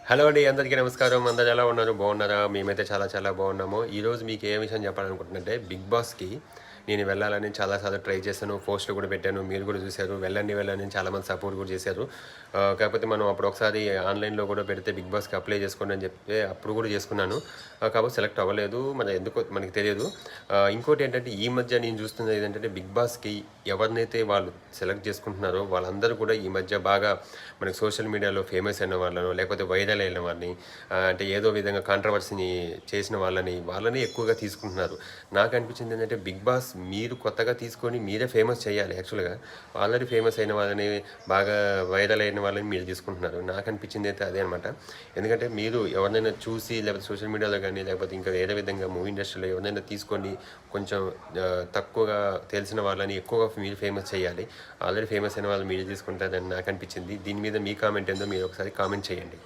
Hello అండి. అందరికీ నమస్కారం. అందరూ ఎలా ఉన్నారు? బాగున్నారా? మేమైతే చాలా చాలా బాగున్నాము. ఈరోజు మీకు ఏ విషయం చెప్పాలనుకుంటున్నానంటే, 'బిగ్ బాస్‌కి' నేను వెళ్ళాలని చాలా సార్లు ట్రై చేశాను. పోస్ట్‌లు కూడా పెట్టాను. మీరు కూడా చూసారు. వెళ్ళండి, వెళ్ళండి అని చాలామంది సపోర్ట్ కూడా చేశారు. కాకపోతే మనం అప్పుడు ఒకసారి ఆన్‌లైన్‌లో కూడా పెడితే 'బిగ్ బాస్‌కి' అప్లై చేసుకోండి అని చెప్తే అప్పుడు కూడా చేసుకున్నాను. కాకపోతే సెలెక్ట్ అవ్వలేదు. మరి ఎందుకో మనకి తెలియదు. ఇంకోటేంటంటే ఈ మధ్య నేను చూస్తున్నది ఏంటంటే 'బిగ్ బాస్‌కి' ఎవరినైతే వాళ్ళు సెలెక్ట్ చేసుకుంటున్నారో వాళ్ళందరూ కూడా ఈ మధ్య బాగా మనకి సోషల్ మీడియాలో ఫేమస్ అయిన వాళ్ళనో లేకపోతే వైరల్ అయిన వారిని అంటే ఏదో విధంగా కాంట్రవర్సీని చేసిన వాళ్ళని ఎక్కువగా తీసుకుంటున్నారు. నాకు అనిపించింది ఏంటంటే 'బిగ్ బాస్' మీరు కొత్తగా తీసుకొని మీరే ఫేమస్ చేయాలి యాక్చువల్‌గా. ఆల్రెడీ ఫేమస్ అయిన వాళ్ళని బాగా వైరల్ అయిన వాళ్ళని మీరు తీసుకుంటున్నారు. నాకు అనిపించింది అయితే అదే అనమాట. ఎందుకంటే మీరు ఎవరినైనా చూసి లేకపోతే సోషల్ మీడియాలో గానీ లేకపోతే ఇంకా వేరే విధంగా మూవీ ఇండస్ట్రీలో ఎవరినైనా తీసుకొని కొంచెం తక్కువగా తెలిసిన వాళ్ళని ఎక్కువగా మీరు ఫేమస్ చేయాలి. ఆల్రెడీ ఫేమస్ అయిన వాళ్ళని మీరు తీసుకుంటారని నాకు అనిపించింది. దీని మీద మీ కామెంట్ ఏందో మీరు ఒకసారి కామెంట్ చేయండి.